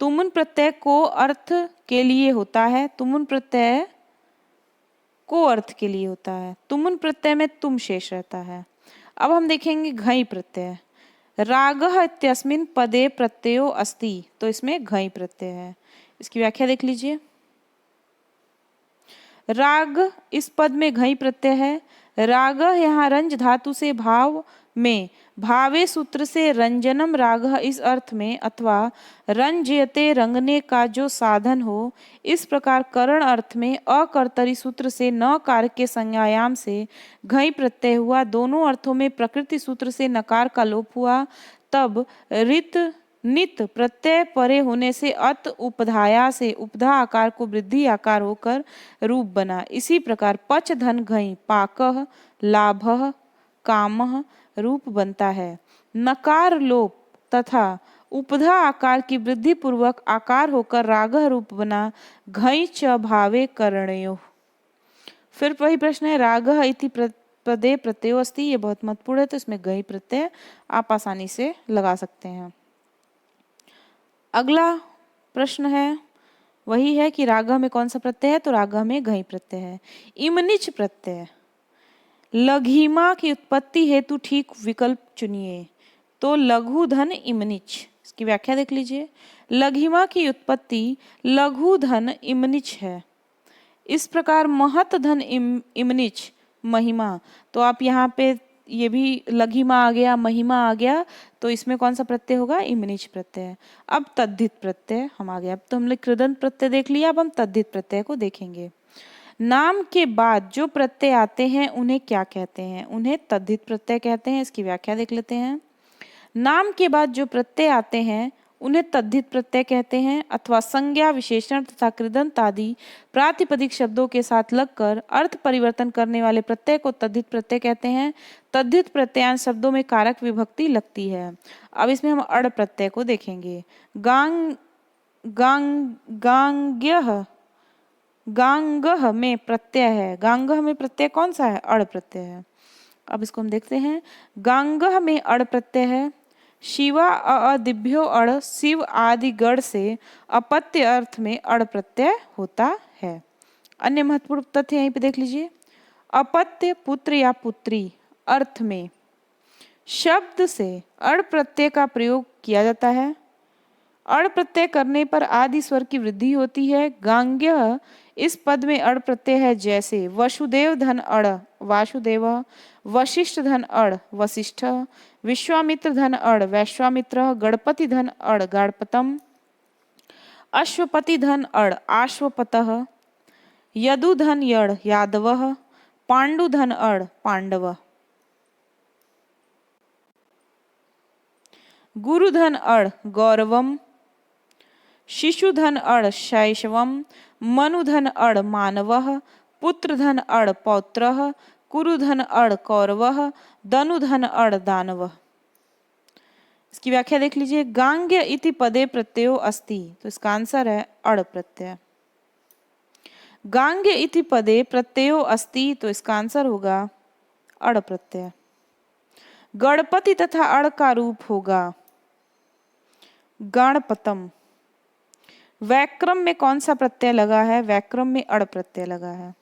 तुमुन प्रत्यय को अर्थ के लिए होता है। तुमुन प्रत्यय को अर्थ के लिए होता है। तुमुन प्रत्यय में तुम शेष रहता है। अब हम देखेंगे घई प्रत्यय। रागः इत्यस्मिन् पदे प्रत्ययो अस्ति, तो इसमें घई प्रत्यय है। इसकी व्याख्या देख लीजिए। राग इस पद में घई प्रत्यय है। राग यहाँ रंज धातु से भाव में भावे सूत्र से रंजनम राग इस अर्थ में अथवा रंजयते रंगने का जो साधन हो, इस प्रकार करण अर्थ में अकर्तरी सूत्र से न कार के संज्ञायाम से घई प्रत्यय हुआ। दोनों अर्थों में प्रकृति सूत्र से नकार का लोप हुआ। तब रित नित प्रत्यय परे होने से अत उपधाया से उपधा आकार को वृद्धि आकार होकर रूप बना। इसी प्रकार पच धन घई पाकः लाभः कामः रूप बनता है। नकार लोप तथा उपधा आकार की वृद्धि पूर्वक आकार होकर रागः रूप बना। घई च भावे करणयोः। फिर वही प्रश्न है। रागः इति पदे प्रत्ययो अस्ति, ये बहुत महत्वपूर्ण है, तो इसमें घई प्रत्यय आप आसानी से लगा सकते हैं। अगला प्रश्न है वही है कि रागः में कौन सा प्रत्यय है? तो रागः में घई प्रत्यय है। इमनिच प्रत्यय। लघिमा की उत्पत्ति हेतु ठीक विकल्प चुनिए। तो लघु धन इमनिच। इसकी व्याख्या देख लीजिए। लघिमा की उत्पत्ति लघु धन इमनिच है। इस प्रकार महत धन इमनिच महिमा, तो आप यहाँ पे ये भी लघिमा आ गया, महिमा आ गया, तो इसमें कौन सा प्रत्यय होगा? इमनिच प्रत्यय। अब तद्धित प्रत्यय हम आ गए। अब तो हमने कृदंत प्रत्यय देख लिया, अब हम तद्धित प्रत्यय को देखेंगे। नाम के बाद जो प्रत्यय आते हैं उन्हें क्या कहते हैं? उन्हें तद्धित प्रत्यय कहते हैं। इसकी व्याख्या देख लेते हैं। नाम के बाद जो प्रत्यय आते हैं उन्हें तद्धित प्रत्यय कहते हैं, अथवा संज्ञा, विशेषण तथा कृदंत आदि प्रातिपदिक शब्दों के साथ लगकर अर्थ परिवर्तन करने वाले प्रत्यय को तद्धित प्रत्यय कहते हैं। तद्धित प्रत्ययांश शब्दों में कारक विभक्ति लगती है। अब इसमें हम अड़ प्रत्यय को देखेंगे। गांग गांग गांग्यः, गांगह में प्रत्यय है। गांगह में प्रत्यय कौन सा है? अड़ प्रत्यय है। अब इसको हम देखते हैं। गांगह में अड़ प्रत्यय है। शिवा अदिभ्यो अड़, शिव आदि गढ़ से अपत्य अर्थ में अड़ प्रत्यय होता है। अन्य महत्वपूर्ण तथ्य यहीं पे देख लीजिए। अपत्य पुत्र या पुत्री अर्थ में शब्द से अड़ प्रत्यय का प्रयोग किया जाता है। अड़ प्रत्यय करने पर आदि स्वर की वृद्धि होती है। गांग्य इस पद में अड़ प्रत्यय है, जैसे वसुदेव धन अड़ वासुदेव, वशिष्ठ धन अड़ वशिष्ठ, विश्वामित्र धन अड़ वैश्वामित्र, गणपति धन अड़ गाणपतम, अश्वपति धन अड़ आश्वपतः, यदु धन यड़ यादवः, पांडु धन अड़ पांडव, गुरु धन अड़ गौरवम, शिशु धन अड़ शैशवम, मनु धन अड़ मानवः, पुत्र धन अड़ पौत्रः, कुरु धन अड़ कौरवः, दनु धन अड़ दानवः। इसकी व्याख्या देख लीजिए। गांग्य इति पदे प्रत्ययो अस्ति, तो इसका आंसर है अड़ प्रत्यय। गांग्य इति पदे प्रत्ययो अस्ति, तो इसका आंसर होगा अड़ प्रत्यय। गणपति तथा अड़ का रूप होगा गणपतम। वैक्रम में कौन सा प्रत्यय लगा है? वैक्रम में अड़ प्रत्यय लगा है।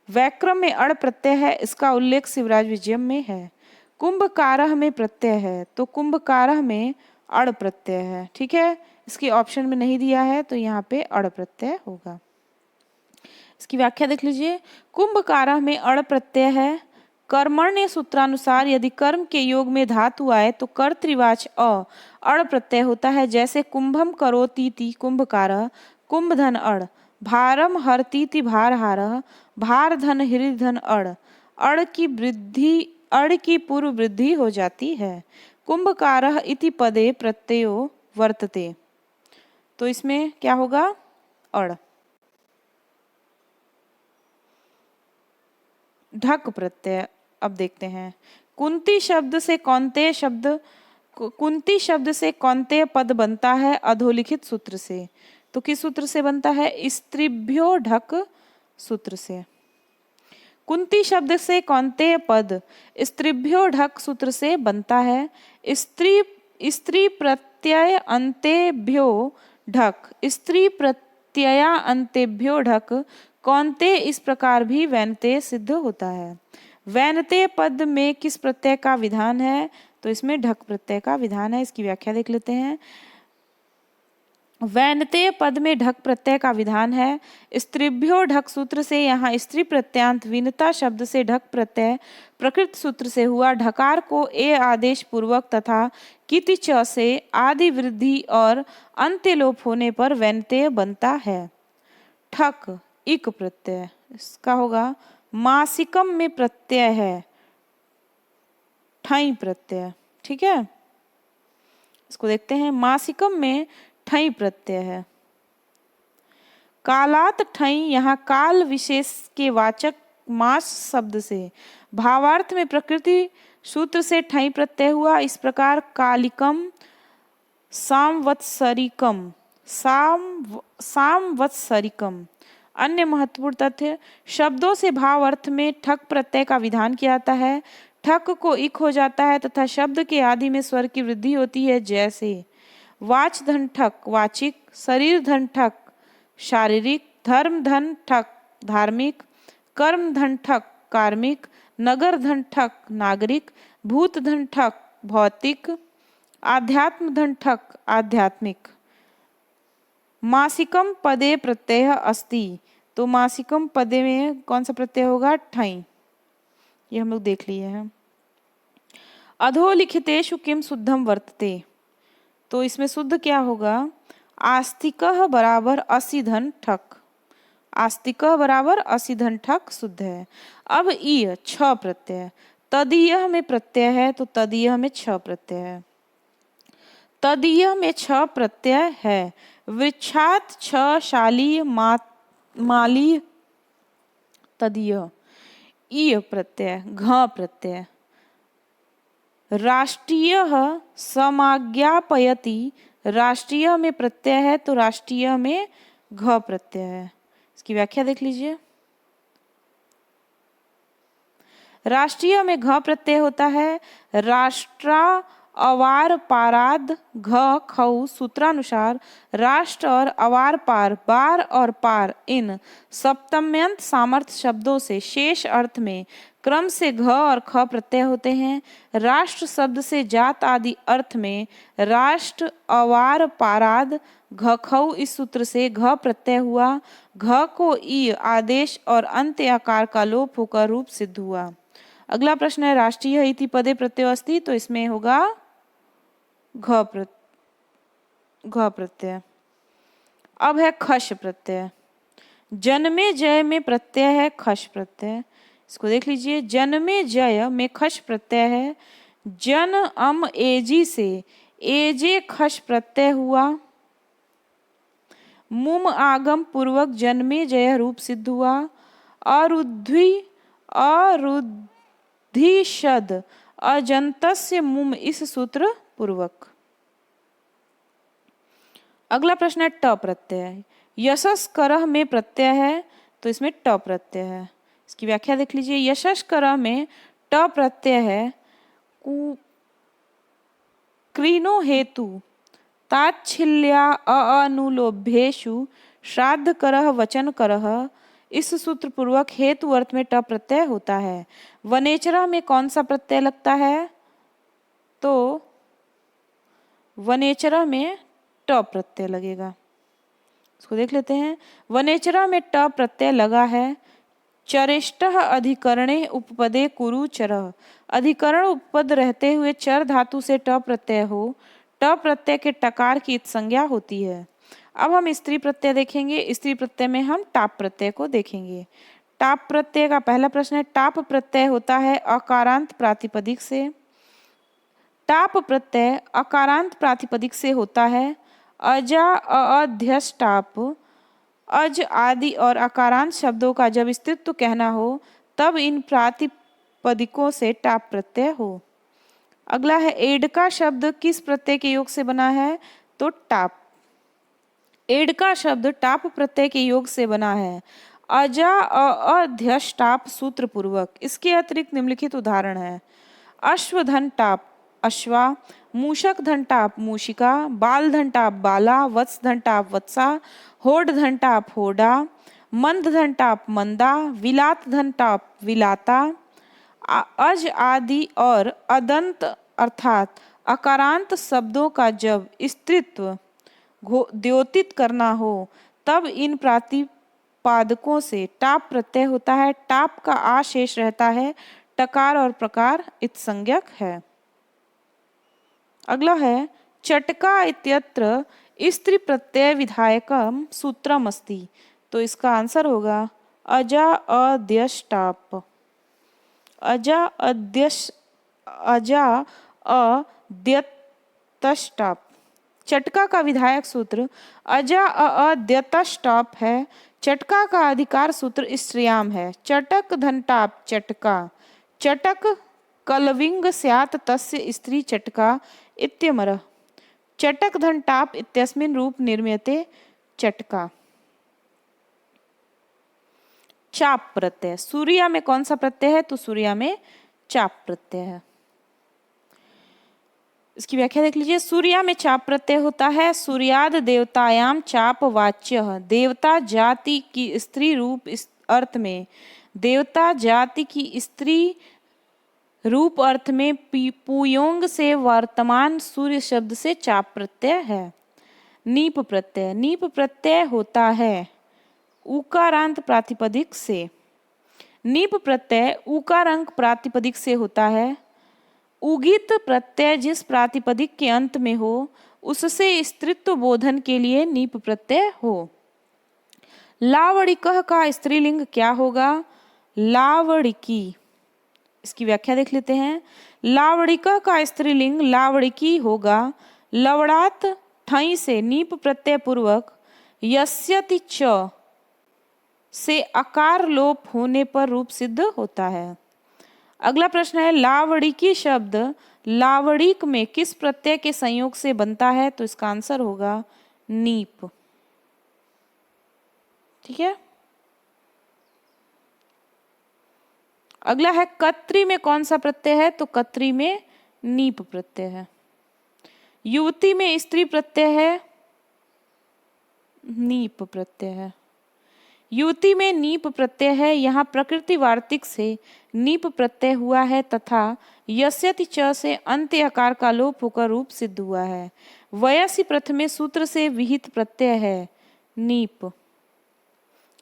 वैक्रम में अड़ प्रत्यय है, इसका उल्लेख शिवराज विजयम में है। कुंभकारः में प्रत्यय है, तो कुंभकारः में अड़ प्रत्यय है। ठीक है, इसकी ऑप्शन में नहीं दिया है, तो यहाँ पे अड़ प्रत्यय होगा। इसकी व्याख्या देख लीजिए। कुंभकारः में अड़ प्रत्यय है। कर्मण्य सूत्रानुसार यदि कर्म के योग में धातु आए तो कर्तृवाच अड़ प्रत्यय होता है, जैसे कुंभम करोतीति कुंभकारः, कुंभ धन अड़, भारम हरतीति भारहारः, भार धन हृदय धन अड़। अड़ की पूर्व वृद्धि हो जाती है। कुंभकारः इति पदे प्रत्ययो वर्तते, तो इसमें क्या होगा? अड़। ढक प्रत्यय अब देखते हैं। कुंती शब्द से कौन्तेय शब्द, कुंती शब्द से कौन्तेय पद बनता है अधोलिखित सूत्र से, तो किस सूत्र से बनता है? स्त्रीभ्यो ढक सूत्र से। कुंती शब्द से कौन्तेय पद स्त्रीभ्यो ढक सूत्र से बनता है। स्त्री प्रत्यय अंतेभ्यो ढक, स्त्री प्रत्यया अंतेभ्यो ढक, कौन्तेय इस प्रकार भी वैनतेय सिद्ध होता है। वैनतेय पद में किस प्रत्यय का विधान है? तो इसमें ढक प्रत्यय का विधान है। इसकी व्याख्या देख लेते हैं। वैनतेय पद में ढक प्रत्यय का विधान है। स्त्रीभ्यो ढक सूत्र से यहाँ स्त्री प्रत्यांत विनता शब्द से ढक प्रत्यय प्रकृत सूत्र से हुआ। ढकार को ए आदेश पूर्वक तथा किति च से आदि वृद्धि और अंत्यलोप होने पर वैनतेय बनता है। ठक इक प्रत्यय, इसका होगा मासिकम में प्रत्यय है ठई प्रत्यय। ठीक है, इसको देखते हैं। मासिकम में ठई प्रत्यय है। कालात ठई, यहाँ काल विशेष के वाचक मास शब्द से भावार्थ में प्रकृति सूत्र से ठई प्रत्यय हुआ। इस प्रकार कालिकम, सामवत्सरिकम, सामवत्सरिकम। अन्य महत्वपूर्ण तथ्य, शब्दों से भाव अर्थ में ठक प्रत्यय का विधान किया जाता है। ठक को इक हो जाता है तथा शब्द के आदि में स्वर की वृद्धि होती है, जैसे वाच धन ठक वाचिक, शरीर धन ठक शारीरिक, धर्म धन ठक धार्मिक, कर्म धन ठक कार्मिक, नगर धन ठक नागरिक, भूत धन ठक भौतिक, आध्यात्म धन ठक आध्यात्मिक। मासिकम पदे प्रत्यय अस्ति, तो मासिकम पदे में कौन सा प्रत्यय होगा? ठई। ये हम लोग देख लिए हैं। अधोलिखितेषु किम शुद्धम वर्तते, तो इसमें शुद्ध क्या होगा? आस्तिकः बराबर असि धन ठक, आस्तिकः बराबर असि धन ठक शुद्ध है। अब ईय छ प्रत्यय, तदीय में प्रत्यय है तो तदीय में छ प्रत्यय है, तदीय में छ प्रत्यय है। वृक्षात छ शाली माली तदीय, ईय प्रत्यय घ प्रत्यय। राष्ट्रीय समाज्ञापयति, राष्ट्रीय में प्रत्यय है तो राष्ट्रीय में घ प्रत्यय है। इसकी व्याख्या देख लीजिए। राष्ट्रीय में घ प्रत्यय होता है। राष्ट्रा अवार पाराद घ खऊ सूत्रानुसार राष्ट्र और अवार पार, बार और पार इन सप्तम्यंत सामर्थ्य शब्दों से शेष अर्थ में क्रम से घ और ख प्रत्यय होते हैं। राष्ट्र शब्द से जात आदि अर्थ में राष्ट्र अवार पाराद घ खऊ इस सूत्र से घ प्रत्यय हुआ। घ को ई आदेश और अंत्य आकार का लोप होकर रूप सिद्ध हुआ। अगला प्रश्न है राष्ट्रीय इति पदे प्रत्यय अस्ति, तो इसमें होगा घ प्रत्यय। अब है खश प्रत्यय। जन्मे जय में प्रत्यय है खश प्रत्यय, इसको देख लीजिए। जन्मे जय में खश प्रत्यय है। जन अम एजी से एजे खश प्रत्यय हुआ। मुम आगम पूर्वक जन्मे जय रूप सिद्ध हुआ। अरुद्धिषद अजंतस्य मुम इस सूत्र पूर्वक। अगला प्रश्न है ट प्रत्यय। यशस्करः में प्रत्यय है तो इसमें ट प्रत्यय है। इसकी व्याख्या देख लीजिए। यशस्करः में ट प्रत्यय है। क्रीनो हेतु ताच्छिल्या अनुलोभ्येषु श्राद्ध करः वचन करः इस सूत्र पूर्वक हेतु अर्थ में ट प्रत्यय होता है। वनेचरा में कौन सा प्रत्यय लगता है? तो वनेचरा में ट प्रत्यय लगेगा। इसको देख लेते हैं। वनेचरा में ट प्रत्यय लगा है। चरेष्टः अधिकरणे उपपदे कुरु चरः, अधिकरण उपपद रहते हुए चर धातु से ट प्रत्यय हो, ट प्रत्यय के टकार की संज्ञा होती है। अब हम स्त्री प्रत्यय देखेंगे। स्त्री प्रत्यय में हम टाप प्रत्यय को देखेंगे। टाप प्रत्यय का पहला प्रश्न है। टाप प्रत्यय होता है अकारांत प्रातिपदिक से। टाप प्रत्यय अकारांत प्रातिपदिक से होता है। अजा अध्यस टाप, अज आदि और अकारांत शब्दों का जब स्त्रीत्व कहना हो तब इन प्रातिपदिकों से टाप प्रत्यय हो। अगला है एडका शब्द किस प्रत्यय के योग से बना है? तो टाप। एडका शब्द टाप प्रत्यय के योग से बना है। अजा अध्यस टाप सूत्र पूर्वक। इसके अतिरिक्त निम्नलिखित उदाहरण है। अश्वधन टाप अश्वा, मूषक धन टाप मूषिका, बाल धन टाप बाला, वत्स धन टाप वत्सा, होड धन टाप होडा, मंद धन टाप मंदा, विलात धन टाप विलाता। अज आदि और अदंत अर्थात अकारांत शब्दों का जब स्त्रीत्व द्योतित करना हो तब इन प्रातिपादकों से टाप प्रत्यय होता है। टाप का आशेष रहता है। टकार और प्रकार इत्संज्ञक है। अगला है चटका इत्यत्र स्त्री प्रत्यय विधायकम सूत्रम अस्ति, तो इसका आंसर होगा अजा अध्यश टाप। अजा अद्यतश टाप। चटका का विधायक सूत्र अजा अद्यतश टाप है। चटका का अधिकार सूत्र स्त्रियाम है। चटक धन टाप चटका, चटक कलविंग स्यात् तस्य स्त्री चटका इत्यमरः। चटक धन टाप इत्यस्मिन् रूप निर्म्यते चटका। चाप प्रत्यय। सूर्या में कौन सा प्रत्यय है? तो सूर्या में चाप प्रत्यय है। इसकी व्याख्या देख लीजिए। सूर्या में चाप प्रत्यय होता है। सूर्याद देवतायाम चाप वाच्य, देवता जाति की स्त्री रूप अर्थ में, देवता जाति की स्त्री रूप अर्थ में पुयोंग से वर्तमान सूर्य शब्द से चाप प्रत्यय है। नीप प्रत्यय। नीप प्रत्यय होता है उकारांत प्रातिपदिक से। नीप प्रत्यय उकारांक प्रातिपदिक से होता है। उगित प्रत्यय जिस प्रातिपदिक के अंत में हो उससे स्त्रीत्व बोधन के लिए नीप प्रत्यय हो। लावणिकः का स्त्रीलिंग क्या होगा? लावणिकी। इसकी व्याख्या देख लेते हैं। लावणिकः का स्त्रीलिंग लावणिकी होगा। लवड़ात ठई से नीप प्रत्यय पूर्वक यस्यति च से अकार लोप होने पर रूप सिद्ध होता है। अगला प्रश्न है, लावणिकी शब्द लावणिक में किस प्रत्यय के संयोग से बनता है? तो इसका आंसर होगा नीप। ठीक है। अगला है, कत्री में कौन सा प्रत्यय है? तो कत्री में नीप प्रत्यय है। युवती में स्त्री प्रत्यय है, नीप प्रत्यय है। युवती में नीप प्रत्यय है। यहाँ प्रकृति वार्तिक से नीप प्रत्यय हुआ है तथा यस्यति च से अंत्य आकार का लोप होकर रूप सिद्ध हुआ है। वयसी प्रथमे सूत्र से विहित प्रत्यय है नीप।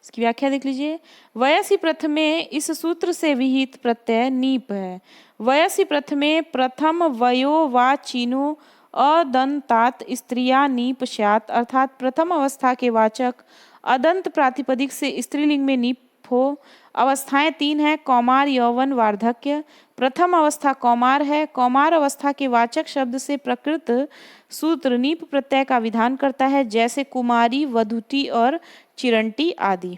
इसकी व्याख्या देख लीजिए। वयसी प्रथमे इस सूत्र से विहित प्रत्यय नीप है। वयसी प्रथमे प्रथम वयो वा चीनो अदंतात स्त्रिया नीप स्यात्, अर्थात प्रथम अवस्था के वाचक अदंत प्रातिपदिक से स्त्रीलिंग में नीप हो। अवस्थाएं 3 हैं, कौमार, यौवन, वार्धक्य। प्रथम अवस्था कौमार है। कौमार अवस्था के वाचक शब्द से प्रकृत सूत्र नीप प्रत्यय का विधान करता है, जैसे कुमारी, वधूटी और चिरंटी आदि।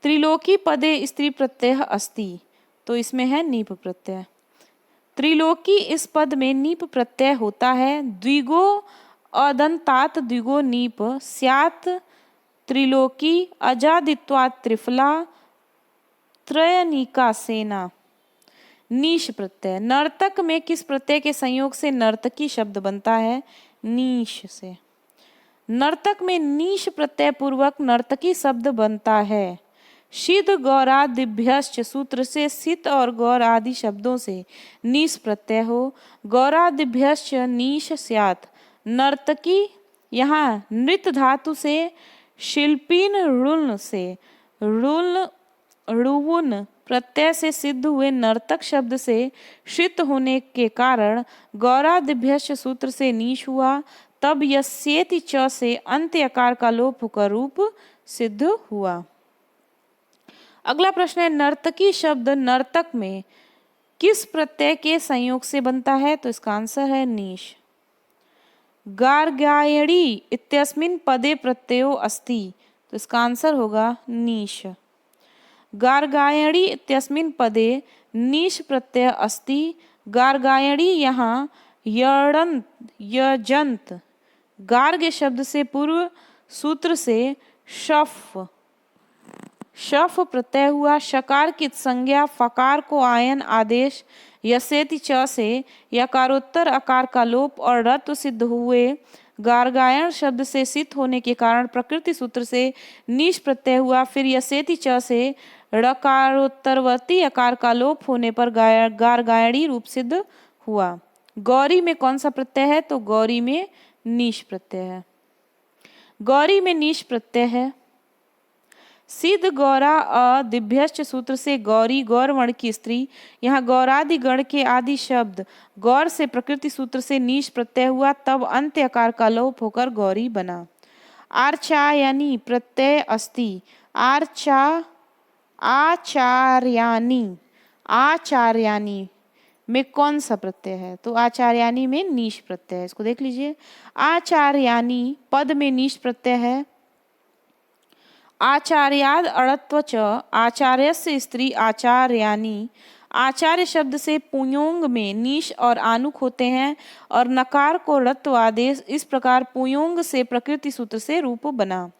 त्रिलोकी पदे स्त्री प्रत्यय अस्ति, तो इसमें है नीप प्रत्यय। त्रिलोकी इस पद में नीप प्रत्यय होता है। द्विगो अदंतात द्विगो नीप स्यात् त्रिलोकी अजादित्वात् त्रिफला त्रयनिका सेना। नीश प्रत्यय। नर्तक में किस प्रत्यय के संयोग से नर्तकी शब्द बनता है? नीश से। नर्तक में नीश प्रत्यय पूर्वक नर्तकी शब्द बनता है। शीद गौरादिभ्यश्च सूत्र से सित और गौर आदि शब्दों से नीश प्रत्यय हो। गौरादिभ्यश्च नीश स्यात्। नर्तकी यहाँ नृत धातु से शिल्पीन ऋण से ऋवुन प्रत्यय से सिद्ध हुए नर्तक शब्द से शित होने के कारण गौरादिभ्यश्च सूत्र से नीश हुआ। तब यस्येति च से अंत्य आकार का लोप होकर रूप सिद्ध हुआ। अगला प्रश्न है, नर्तकी शब्द नर्तक में किस प्रत्यय के संयोग से बनता है? तो इसका आंसर है नीश। गार्गायणी इत्यस्मिन् पदे प्रत्ययो अस्ति, तो इसका आंसर होगा नीश। गार्गायणी इत्यस्मिन् पदे नीश प्रत्यय अस्ति। गार्गायणी यहाँ यड़ंत यजंत गार्ग शब्द से पूर्व सूत्र से शफ प्रत्यय हुआ। शकार की संज्ञा फकार को आयन आदेश यसेति च से यकारोत्तर आकार का लोप और रत्व सिद्ध हुए। गार्गायण शब्द से सित होने के कारण प्रकृति सूत्र से नीश प्रत्यय हुआ। फिर यसेति च से ड़कारोत्तरवर्ती आकार का लोप होने पर गार्गायणी रूप सिद्ध हुआ। गौरी में कौन सा प्रत्यय है? तो गौरी में नीश प्रत्यय है। गौरी में नीश प्रत्यय है। सिद्ध गौरा अदिभ्यश्च सूत्र से गौरी गौर वर्ण की स्त्री। यहाँ गौरादि गण के आदि शब्द गौर से प्रकृति सूत्र से नीश प्रत्यय हुआ, तब अंत्य आकार का लोप होकर गौरी बना। आर्चायनी प्रत्यय अस्ति। आचार्यानी में कौन सा प्रत्यय है? तो आचार्यानी में नीश प्रत्यय है। इसको देख लीजिए। आचार्यानी पद में नीश प्रत्यय है। आचार्याद अड़त्व च आचार्यस्य स्त्री आचार्यानी। आचार्य शब्द से पुयोंग में नीश और आनुक होते हैं और नकार को रत्व आदेश। इस प्रकार पुयोंग से प्रकृति सूत्र से रूप बना।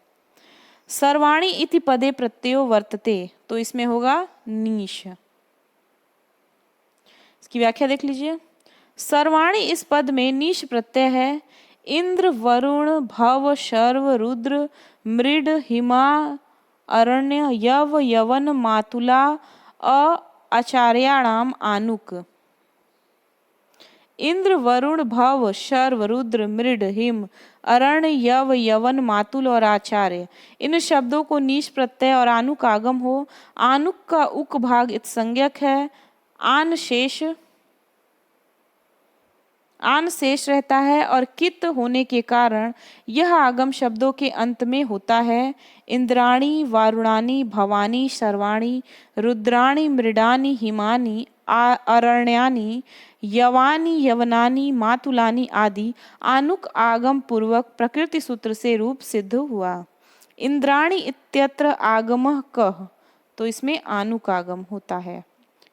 सर्वाणी इति पदे प्रत्ययो वर्तते, तो इसमें होगा नीश। इसकी व्याख्या देख लीजिए। सर्वाणी इस पद में नीश प्रत्यय है। इंद्र, वरुण, भव, शर्व, रुद्र, मृड, हिमा, अरण्य, यव, यवन, मातुला, आचार्याणाम आनुक। इंद्र, वरुण, भव, शर्व, रुद्र, मृड, हिम, अरण्य, यव, यवन, मातुल और आचार्य, इन शब्दों को नीश प्रत्यय और आनुक आगम हो। आनुक का उक भाग इत्संज्ञक है। आन शेष आन शेष रहता है और कित होने के कारण यह आगम शब्दों के अंत में होता है। इंद्राणी, वारुणानी, भवानी, सर्वाणी, रुद्राणी, मृडानी, हिमानी, अरण्यानी, यवानी, यवनानी, मातुलानी आदि आनुक आगम पूर्वक प्रकृति सूत्र से रूप सिद्ध हुआ। इंद्राणी इत्यत्र आगमः कः, तो इसमें आनुक आगम होता है।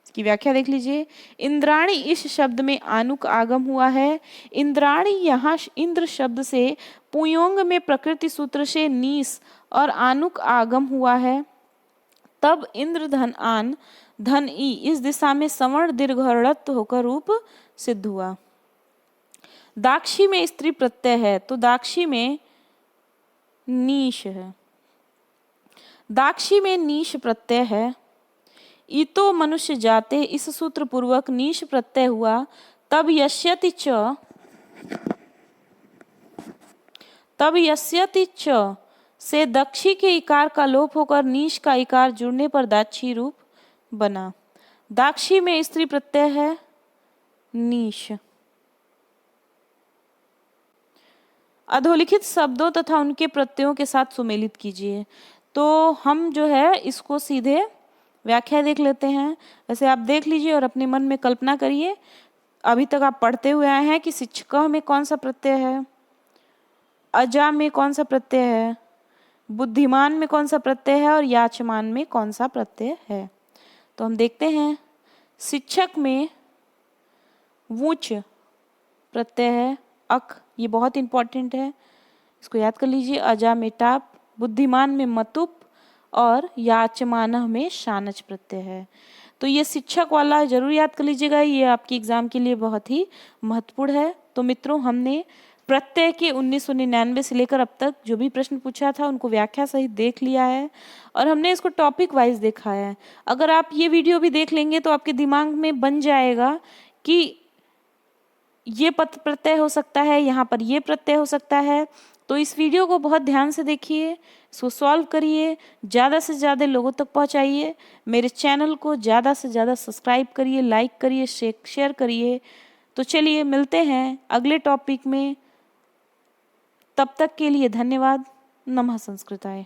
इसकी व्याख्या देख लीजिए। इंद्राणी इस शब्द में आनुक आगम हुआ है। इंद्राणी यहाँ इंद्र शब्द से पुयोंग में प्रकृति सूत्र से नीस और आनुक आगम हुआ है। तब इंद्र धन आन धन ई इस दिशा में सवर्ण दीर्घ हड़त्व होकर रूप सिद्ध हुआ। दाक्षी में स्त्री प्रत्यय है तो दाक्षी में नीश है। दाक्षी में नीश प्रत्यय है। इतो मनुष्य जाते इस सूत्र पूर्वक नीश प्रत्यय हुआ। तब यस्यति च से दक्षी के इकार का लोप होकर नीश का इकार जुड़ने पर दाक्षी रूप बना। दाक्षी में स्त्री प्रत्यय है नीश। अधोलिखित शब्दों तथा उनके प्रत्ययों के साथ सुमेलित कीजिए। तो हम जो है इसको सीधे व्याख्या देख लेते हैं। वैसे आप देख लीजिए और अपने मन में कल्पना करिए। अभी तक आप पढ़ते हुए आए हैं कि शिक्षक में कौन सा प्रत्यय है, अजा में कौन सा प्रत्यय है, बुद्धिमान में कौन सा प्रत्यय है और याचमान में कौन सा प्रत्यय है। तो हम देखते हैं। शिक्षक में वुच प्रत्यय है, अक, ये बहुत इंपॉर्टेंट है, इसको याद कर लीजिए। अजा में टाप, बुद्धिमान में मतुप और याचमान में शानच प्रत्यय है। तो ये शिक्षक वाला जरूर याद कर लीजिएगा, ये आपके एग्जाम के लिए बहुत ही महत्वपूर्ण है। तो मित्रों, हमने प्रत्यय के 1999 से लेकर अब तक जो भी प्रश्न पूछा था उनको व्याख्या सहित देख लिया है और हमने इसको टॉपिक वाइज देखा है। अगर आप ये वीडियो भी देख लेंगे तो आपके दिमाग में बन जाएगा कि ये प्रत्यय हो सकता है, यहाँ पर ये प्रत्यय हो सकता है। तो इस वीडियो को बहुत ध्यान से देखिए, इसको सॉल्व करिए, ज़्यादा से ज़्यादा लोगों तक पहुँचाइए। मेरे चैनल को ज़्यादा से ज़्यादा सब्सक्राइब करिए, लाइक करिए, शेयर करिए। तो चलिए मिलते हैं अगले टॉपिक में। तब तक के लिए धन्यवाद। नमः संस्कृताय।